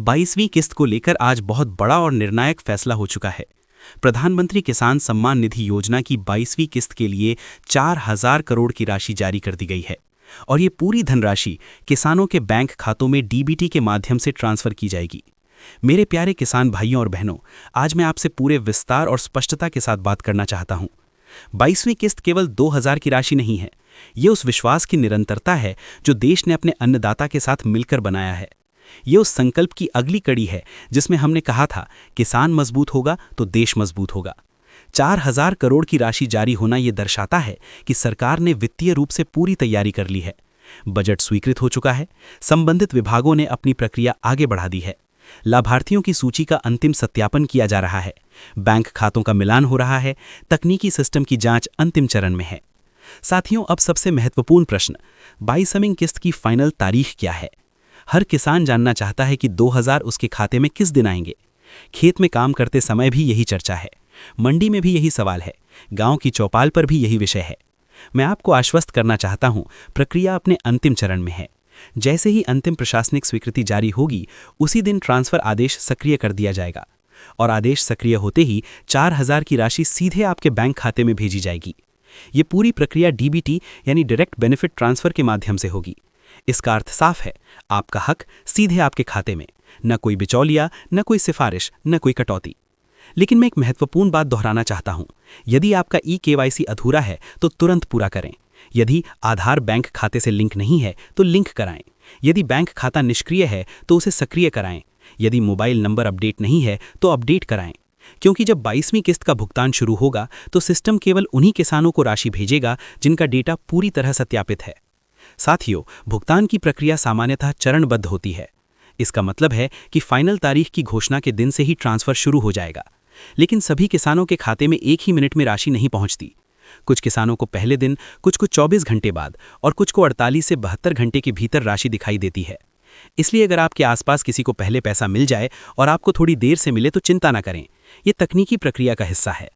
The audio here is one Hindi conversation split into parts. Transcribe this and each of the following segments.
22वीं किस्त को लेकर आज बहुत बड़ा और निर्णायक फैसला हो चुका है। प्रधानमंत्री किसान सम्मान निधि योजना की 22वीं किस्त के लिए 4,000 करोड़ की राशि जारी कर दी गई है और ये पूरी धनराशि किसानों के बैंक खातों में डीबीटी के माध्यम से ट्रांसफर की जाएगी। मेरे प्यारे किसान भाइयों और बहनों, आज मैं आपसे पूरे विस्तार और स्पष्टता के साथ बात करना चाहता हूं। 22वीं किस्त केवल 2,000 की राशि नहीं है, ये उस विश्वास की निरंतरता है जो देश ने अपने अन्नदाता के साथ मिलकर बनाया है। ये उस संकल्प की अगली कड़ी है जिसमें हमने कहा था, किसान मजबूत होगा तो देश मजबूत होगा। 4,000 करोड़ की राशि जारी होना ये दर्शाता है कि सरकार ने वित्तीय रूप से पूरी तैयारी कर ली है। बजट स्वीकृत हो चुका है, संबंधित विभागों ने अपनी प्रक्रिया आगे बढ़ा दी है, लाभार्थियों की सूची का अंतिम सत्यापन किया जा रहा है, बैंक खातों का मिलान हो रहा है, तकनीकी सिस्टम की जांच अंतिम चरण में है। साथियों, अब सबसे महत्वपूर्ण प्रश्न, 22वीं किस्त की फाइनल तारीख क्या है? हर किसान जानना चाहता है कि 2,000 उसके खाते में किस दिन आएंगे। खेत में काम करते समय भी यही चर्चा है, मंडी में भी यही सवाल है, गांव की चौपाल पर भी यही विषय है। मैं आपको आश्वस्त करना चाहता हूं, प्रक्रिया अपने अंतिम चरण में है। जैसे ही अंतिम प्रशासनिक स्वीकृति जारी होगी, उसी दिन ट्रांसफर आदेश सक्रिय कर दिया जाएगा और आदेश सक्रिय होते ही 4,000 की राशि सीधे आपके बैंक खाते में भेजी जाएगी। ये पूरी प्रक्रिया डीबीटी यानी डायरेक्ट बेनिफिट ट्रांसफर के माध्यम से होगी। इसका अर्थ साफ है, आपका हक सीधे आपके खाते में, न कोई बिचौलिया, न कोई सिफारिश, न कोई कटौती। लेकिन मैं एक महत्वपूर्ण बात दोहराना चाहता हूं, यदि आपका ई-केवाईसी अधूरा है तो तुरंत पूरा करें। यदि आधार बैंक खाते से लिंक नहीं है तो लिंक कराएं। यदि बैंक खाता निष्क्रिय है तो उसे सक्रिय कराएं। यदि मोबाइल नंबर अपडेट नहीं है तो अपडेट कराएं, क्योंकि जब 22वीं किस्त का भुगतान शुरू होगा तो सिस्टम केवल उन्हीं किसानों को राशि भेजेगा जिनका डेटा पूरी तरह सत्यापित है। साथियों, भुगतान की प्रक्रिया सामान्यतः चरणबद्ध होती है। इसका मतलब है कि फाइनल तारीख की घोषणा के दिन से ही ट्रांसफर शुरू हो जाएगा। लेकिन सभी किसानों के खाते में एक ही मिनट में राशि नहीं पहुंचती। कुछ किसानों को पहले दिन, कुछ को 24 घंटे बाद और कुछ को 48 से 72 घंटे के भीतर राशि दिखाई देती है। इसलिए अगर आपके आसपास किसी को पहले पैसा मिल जाए और आपको थोड़ी देर से मिले तो चिंता न करें, ये तकनीकी प्रक्रिया का हिस्सा है।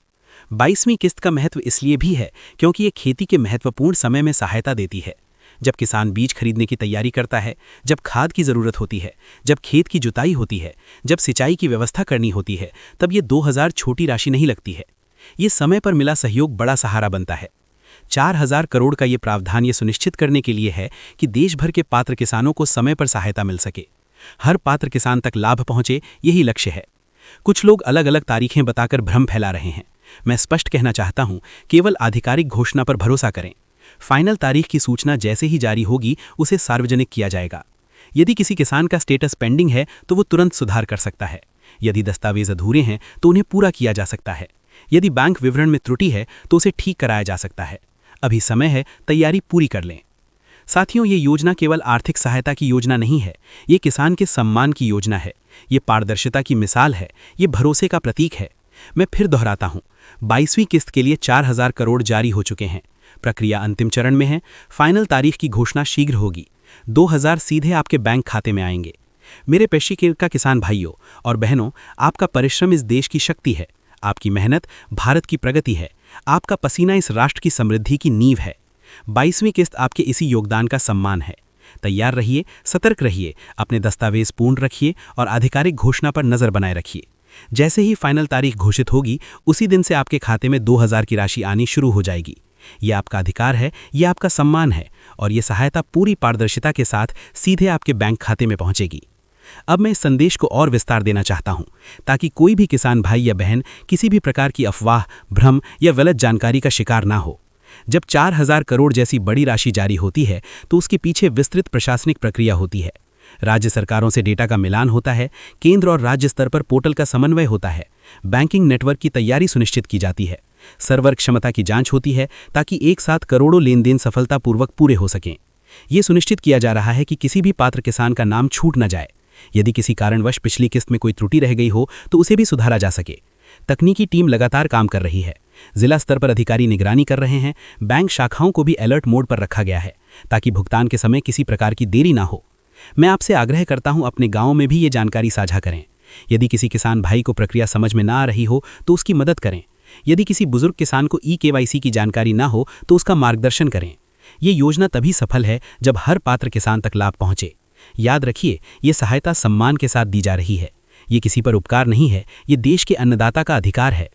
22वीं किस्त का महत्व इसलिए भी है क्योंकि ये खेती के महत्वपूर्ण समय में सहायता देती है। जब किसान बीज खरीदने की तैयारी करता है, जब खाद की ज़रूरत होती है, जब खेत की जुताई होती है, जब सिंचाई की व्यवस्था करनी होती है, तब ये 2,000 छोटी राशि नहीं लगती है। ये समय पर मिला सहयोग बड़ा सहारा बनता है। 4,000 करोड़ का ये प्रावधान ये सुनिश्चित करने के लिए है कि देश भर के पात्र किसानों को समय पर सहायता मिल सके, हर पात्र किसान तक लाभ पहुंचे, यही लक्ष्य है। कुछ लोग अलग अलग तारीखें बताकर भ्रम फैला रहे हैं। मैं स्पष्ट कहना चाहता हूं, केवल आधिकारिक घोषणा पर भरोसा करें। फाइनल तारीख की सूचना जैसे ही जारी होगी उसे सार्वजनिक किया जाएगा। यदि किसी किसान का स्टेटस पेंडिंग है तो वो तुरंत सुधार कर सकता है। यदि दस्तावेज अधूरे हैं तो उन्हें पूरा किया जा सकता है। यदि बैंक विवरण में त्रुटि है तो उसे ठीक कराया जा सकता है। अभी समय है, तैयारी पूरी कर लें। साथियों, ये योजना केवल आर्थिक सहायता की योजना नहीं है, ये किसान के सम्मान की योजना है। ये पारदर्शिता की मिसाल है, ये भरोसे का प्रतीक है। मैं फिर दोहराता हूँ, 22वीं किस्त के लिए 4,000 करोड़ जारी हो चुके हैं। प्रक्रिया अंतिम चरण में है। फाइनल तारीख की घोषणा शीघ्र होगी। 2,000 सीधे आपके बैंक खाते में आएंगे। मेरे पेशे का किसान भाइयों और बहनों, आपका परिश्रम इस देश की शक्ति है, आपकी मेहनत भारत की प्रगति है, आपका पसीना इस राष्ट्र की समृद्धि की नींव है। 22वीं किस्त आपके इसी योगदान का सम्मान है। तैयार रहिए, सतर्क रहिए, अपने दस्तावेज पूर्ण रखिए और आधिकारिक घोषणा पर नजर बनाए रखिए। जैसे ही फाइनल तारीख घोषित होगी, उसी दिन से आपके खाते में 2,000 की राशि आनी शुरू हो जाएगी। ये आपका अधिकार है, ये आपका सम्मान है और ये सहायता पूरी पारदर्शिता के साथ सीधे आपके बैंक खाते में पहुंचेगी। अब मैं इस संदेश को और विस्तार देना चाहता हूं, ताकि कोई भी किसान भाई या बहन किसी भी प्रकार की अफवाह, भ्रम या गलत जानकारी का शिकार ना हो। जब 4,000 करोड़ जैसी बड़ी राशि जारी होती है तो उसके पीछे विस्तृत प्रशासनिक प्रक्रिया होती है। राज्य सरकारों से डेटा का मिलान होता है, केंद्र और राज्य स्तर पर पोर्टल का समन्वय होता है, बैंकिंग नेटवर्क की तैयारी सुनिश्चित की जाती है, सर्वर क्षमता की जांच होती है ताकि एक साथ करोड़ों लेन देन सफलतापूर्वक पूरे हो सकें। ये सुनिश्चित किया जा रहा है कि किसी भी पात्र किसान का नाम छूट न जाए। यदि किसी कारणवश पिछली किस्त में कोई त्रुटि रह गई हो तो उसे भी सुधारा जा सके। तकनीकी टीम लगातार काम कर रही है, जिला स्तर पर अधिकारी निगरानी कर रहे हैं, बैंक शाखाओं को भी अलर्ट मोड पर रखा गया है ताकि भुगतान के समय किसी प्रकार की देरी ना हो। मैं आपसे आग्रह करता हूं, अपने गाँव में भी ये जानकारी साझा करें। यदि किसी किसान भाई को प्रक्रिया समझ में ना आ रही हो तो उसकी मदद करें। यदि किसी बुजुर्ग किसान को ई-केवाईसी की जानकारी ना हो तो उसका मार्गदर्शन करें। ये योजना तभी सफल है जब हर पात्र किसान तक लाभ पहुंचे। याद रखिए, ये सहायता सम्मान के साथ दी जा रही है। ये किसी पर उपकार नहीं है, ये देश के अन्नदाता का अधिकार है।